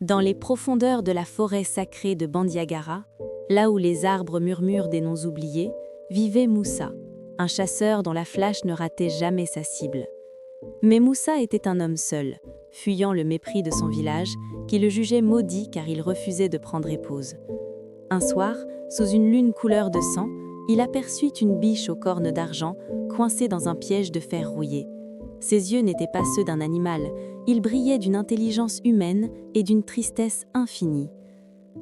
Dans les profondeurs de la forêt sacrée de Bandiagara, là où les arbres murmurent des noms oubliés, vivait Moussa, un chasseur dont la flèche ne ratait jamais sa cible. Mais Moussa était un homme seul, fuyant le mépris de son village, qui le jugeait maudit car il refusait de prendre épouse. Un soir, sous une lune couleur de sang, il aperçut une biche aux cornes d'argent, coincée dans un piège de fer rouillé. Ses yeux n'étaient pas ceux d'un animal, ils brillaient d'une intelligence humaine et d'une tristesse infinie.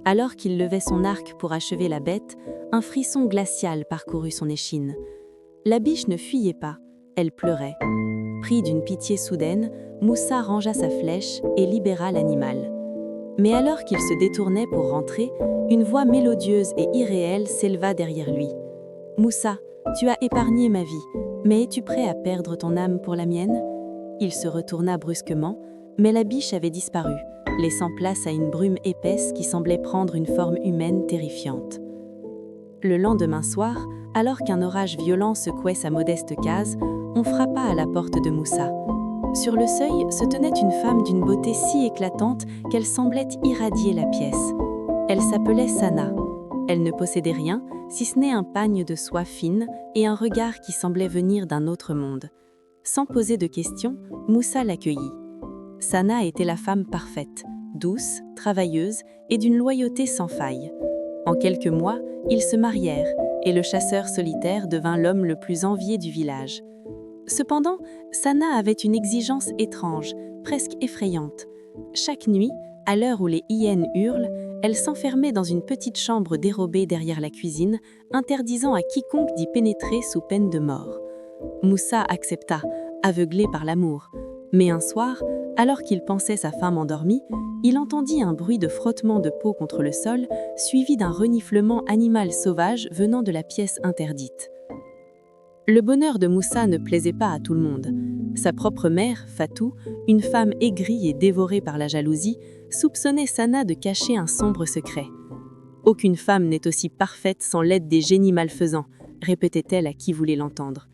Alors qu'il levait son arc pour achever la bête, un frisson glacial parcourut son échine. La biche ne fuyait pas, elle pleurait. Pris d'une pitié soudaine, Moussa rangea sa flèche et libéra l'animal. Mais alors qu'il se détournait pour rentrer, une voix mélodieuse et irréelle s'éleva derrière lui. « Moussa, tu as épargné ma vie, mais es-tu prêt à perdre ton âme pour la mienne ?» Il se retourna brusquement, mais la biche avait disparu, laissant place à une brume épaisse qui semblait prendre une forme humaine terrifiante. Le lendemain soir, alors qu'un orage violent secouait sa modeste case, on frappa à la porte de Moussa. Sur le seuil se tenait une femme d'une beauté si éclatante qu'elle semblait irradier la pièce. Elle s'appelait Sana. Elle ne possédait rien, si ce n'est un pagne de soie fine et un regard qui semblait venir d'un autre monde. Sans poser de questions, Moussa l'accueillit. Sana était la femme parfaite, douce, travailleuse et d'une loyauté sans faille. En quelques mois, ils se marièrent et le chasseur solitaire devint l'homme le plus envié du village. Cependant, Sana avait une exigence étrange, presque effrayante. Chaque nuit, à l'heure où les hyènes hurlent, elle s'enfermait dans une petite chambre dérobée derrière la cuisine, interdisant à quiconque d'y pénétrer sous peine de mort. Moussa accepta, aveuglé par l'amour. Mais un soir, alors qu'il pensait sa femme endormie, il entendit un bruit de frottement de peau contre le sol, suivi d'un reniflement animal sauvage venant de la pièce interdite. Le bonheur de Moussa ne plaisait pas à tout le monde. Sa propre mère, Fatou, une femme aigrie et dévorée par la jalousie, soupçonnait Sana de cacher un sombre secret. « Aucune femme n'est aussi parfaite sans l'aide des génies malfaisants », répétait-elle à qui voulait l'entendre.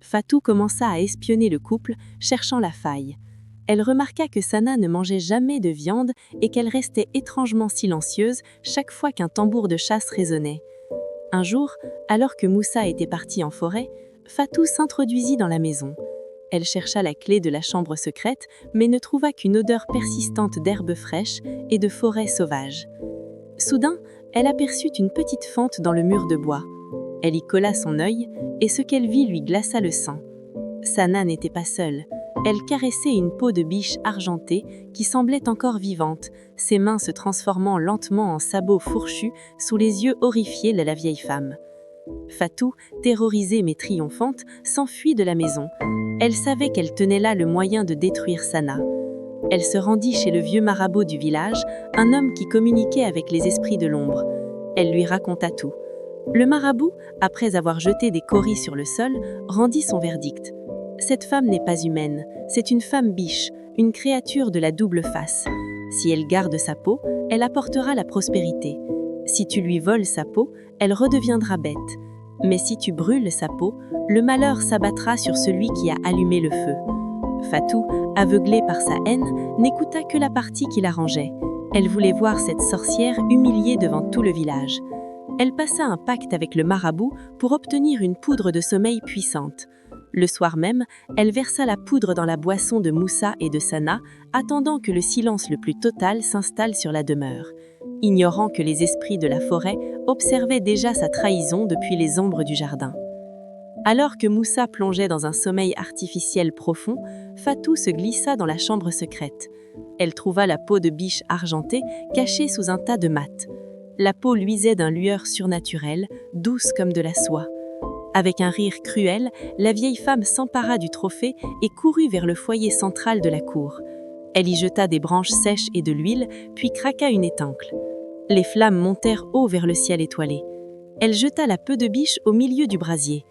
Fatou commença à espionner le couple, cherchant la faille. Elle remarqua que Sana ne mangeait jamais de viande et qu'elle restait étrangement silencieuse chaque fois qu'un tambour de chasse résonnait. Un jour, alors que Moussa était parti en forêt, Fatou s'introduisit dans la maison. Elle chercha la clé de la chambre secrète, mais ne trouva qu'une odeur persistante d'herbes fraîches et de forêt sauvage. Soudain, elle aperçut une petite fente dans le mur de bois. Elle y colla son œil, et ce qu'elle vit lui glaça le sang. Sana n'était pas seule. Elle caressait une peau de biche argentée qui semblait encore vivante, ses mains se transformant lentement en sabots fourchus sous les yeux horrifiés de la vieille femme. Fatou, terrorisée mais triomphante, s'enfuit de la maison. Elle savait qu'elle tenait là le moyen de détruire Sana. Elle se rendit chez le vieux marabout du village, un homme qui communiquait avec les esprits de l'ombre. Elle lui raconta tout. Le marabout, après avoir jeté des cauris sur le sol, rendit son verdict. Cette femme n'est pas humaine, c'est une femme biche, une créature de la double face. Si elle garde sa peau, elle apportera la prospérité. Si tu lui voles sa peau, elle redeviendra bête. Mais si tu brûles sa peau, le malheur s'abattra sur celui qui a allumé le feu. Fatou, aveuglée par sa haine, n'écouta que la partie qui l'arrangeait. Elle voulait voir cette sorcière humiliée devant tout le village. Elle passa un pacte avec le marabout pour obtenir une poudre de sommeil puissante. Le soir même, elle versa la poudre dans la boisson de Moussa et de Sana, attendant que le silence le plus total s'installe sur la demeure. Ignorant que les esprits de la forêt observaient déjà sa trahison depuis les ombres du jardin. Alors que Moussa plongeait dans un sommeil artificiel profond, Fatou se glissa dans la chambre secrète. Elle trouva la peau de biche argentée cachée sous un tas de mat. La peau luisait d'un lueur surnaturelle, douce comme de la soie. Avec un rire cruel, la vieille femme s'empara du trophée et courut vers le foyer central de la cour. Elle y jeta des branches sèches et de l'huile, puis craqua une étancle. Les flammes montèrent haut vers le ciel étoilé. Elle jeta la peau de biche au milieu du brasier.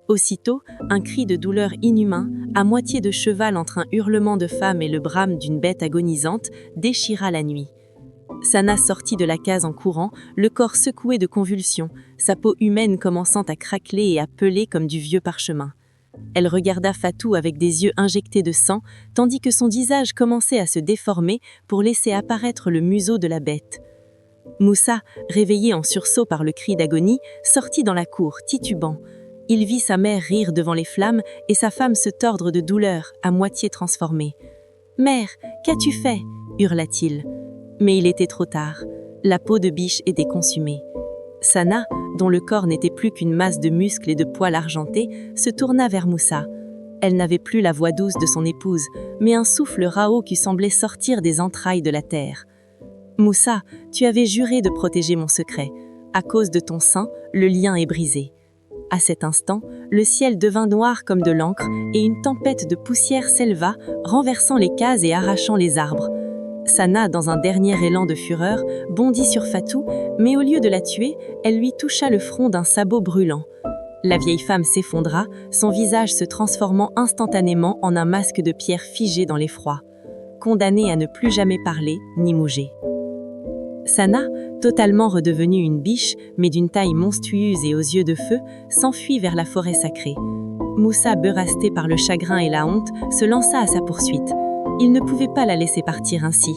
Aussitôt, un cri de douleur inhumain, à moitié de cheval entre un hurlement de femme et le brame d'une bête agonisante, déchira la nuit. Sana sortit de la case en courant, le corps secoué de convulsions, sa peau humaine commençant à craqueler et à peler comme du vieux parchemin. Elle regarda Fatou avec des yeux injectés de sang, tandis que son visage commençait à se déformer pour laisser apparaître le museau de la bête. Moussa, réveillé en sursaut par le cri d'agonie, sortit dans la cour, titubant. Il vit sa mère rire devant les flammes et sa femme se tordre de douleur, à moitié transformée. « Mère, qu'as-tu fait » hurla-t-il. Mais il était trop tard. La peau de biche était consumée. Sana, dont le corps n'était plus qu'une masse de muscles et de poils argentés, se tourna vers Moussa. Elle n'avait plus la voix douce de son épouse, mais un souffle rauque qui semblait sortir des entrailles de la terre. « Moussa, tu avais juré de protéger mon secret. À cause de ton sang, le lien est brisé. » À cet instant, le ciel devint noir comme de l'encre et une tempête de poussière s'éleva, renversant les cases et arrachant les arbres. Sana, dans un dernier élan de fureur, bondit sur Fatou, mais au lieu de la tuer, elle lui toucha le front d'un sabot brûlant. La vieille femme s'effondra, son visage se transformant instantanément en un masque de pierre figé dans l'effroi, condamnée à ne plus jamais parler ni bouger. Sana, totalement redevenue une biche, mais d'une taille monstrueuse et aux yeux de feu, s'enfuit vers la forêt sacrée. Moussa, beurasté par le chagrin et la honte, se lança à sa poursuite. Il ne pouvait pas la laisser partir ainsi.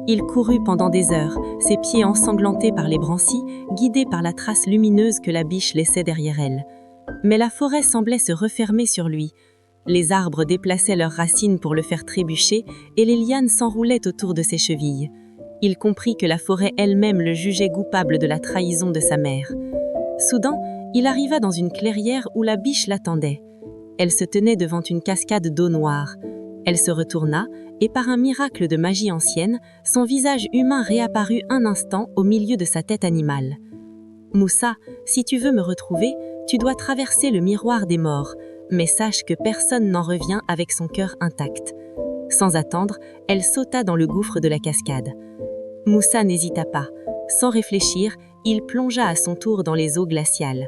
Il courut pendant des heures, ses pieds ensanglantés par les branchies, guidés par la trace lumineuse que la biche laissait derrière elle. Mais la forêt semblait se refermer sur lui. Les arbres déplaçaient leurs racines pour le faire trébucher et les lianes s'enroulaient autour de ses chevilles. Il comprit que la forêt elle-même le jugeait coupable de la trahison de sa mère. Soudain, il arriva dans une clairière où la biche l'attendait. Elle se tenait devant une cascade d'eau noire. Elle se retourna, et par un miracle de magie ancienne, son visage humain réapparut un instant au milieu de sa tête animale. « Moussa, si tu veux me retrouver, tu dois traverser le miroir des morts, mais sache que personne n'en revient avec son cœur intact. » Sans attendre, elle sauta dans le gouffre de la cascade. Moussa n'hésita pas. Sans réfléchir, il plongea à son tour dans les eaux glaciales.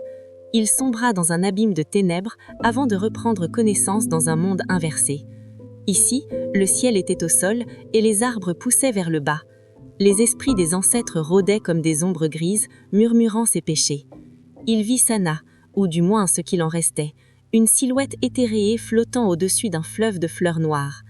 Il sombra dans un abîme de ténèbres avant de reprendre connaissance dans un monde inversé. Ici, le ciel était au sol et les arbres poussaient vers le bas. Les esprits des ancêtres rôdaient comme des ombres grises, murmurant ses péchés. Il vit Sana, ou du moins ce qu'il en restait, une silhouette éthérée flottant au-dessus d'un fleuve de fleurs noires.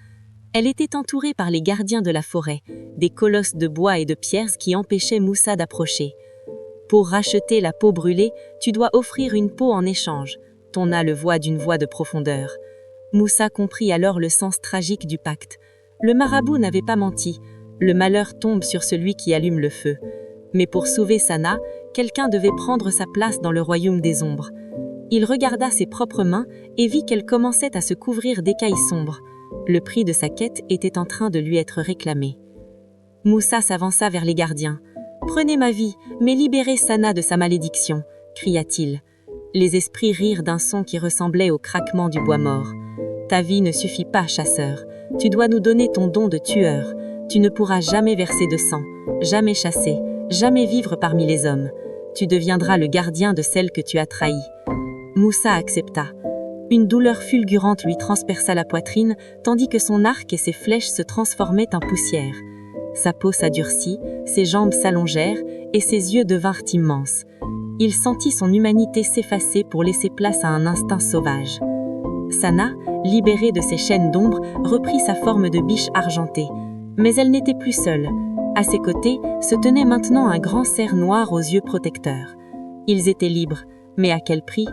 Elle était entourée par les gardiens de la forêt, des colosses de bois et de pierres qui empêchaient Moussa d'approcher. « Pour racheter la peau brûlée, tu dois offrir une peau en échange », tonna le voix d'une voix de profondeur. Moussa comprit alors le sens tragique du pacte. Le marabout n'avait pas menti. Le malheur tombe sur celui qui allume le feu. Mais pour sauver Sana, quelqu'un devait prendre sa place dans le royaume des ombres. Il regarda ses propres mains et vit qu'elles commençaient à se couvrir d'écailles sombres. Le prix de sa quête était en train de lui être réclamé. Moussa s'avança vers les gardiens. « Prenez ma vie, mais libérez Sana de sa malédiction » cria-t-il. Les esprits rirent d'un son qui ressemblait au craquement du bois mort. « Ta vie ne suffit pas, chasseur. Tu dois nous donner ton don de tueur. Tu ne pourras jamais verser de sang, jamais chasser, jamais vivre parmi les hommes. Tu deviendras le gardien de celle que tu as trahie. » Moussa accepta. Une douleur fulgurante lui transperça la poitrine, tandis que son arc et ses flèches se transformaient en poussière. Sa peau s'adurcit, ses jambes s'allongèrent et ses yeux devinrent immenses. Il sentit son humanité s'effacer pour laisser place à un instinct sauvage. Sana, libérée de ses chaînes d'ombre, reprit sa forme de biche argentée. Mais elle n'était plus seule. À ses côtés se tenait maintenant un grand cerf noir aux yeux protecteurs. Ils étaient libres, mais à quel prix ?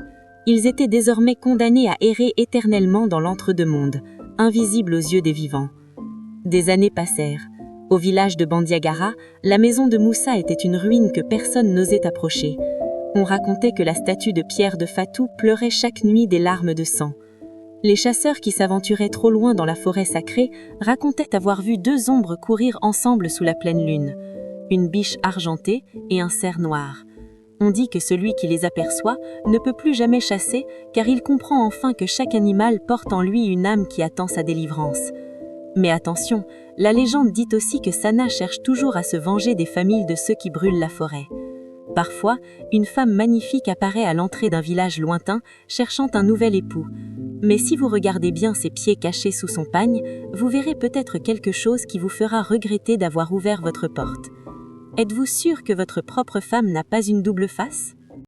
Ils étaient désormais condamnés à errer éternellement dans l'entre-deux-mondes, invisibles aux yeux des vivants. Des années passèrent. Au village de Bandiagara, la maison de Moussa était une ruine que personne n'osait approcher. On racontait que la statue de pierre de Fatou pleurait chaque nuit des larmes de sang. Les chasseurs qui s'aventuraient trop loin dans la forêt sacrée racontaient avoir vu deux ombres courir ensemble sous la pleine lune, une biche argentée et un cerf noir. On dit que celui qui les aperçoit ne peut plus jamais chasser car il comprend enfin que chaque animal porte en lui une âme qui attend sa délivrance. Mais attention, la légende dit aussi que Sana cherche toujours à se venger des familles de ceux qui brûlent la forêt. Parfois, une femme magnifique apparaît à l'entrée d'un village lointain, cherchant un nouvel époux. Mais si vous regardez bien ses pieds cachés sous son pagne, vous verrez peut-être quelque chose qui vous fera regretter d'avoir ouvert votre porte. Êtes-vous sûr que votre propre femme n'a pas une double face ?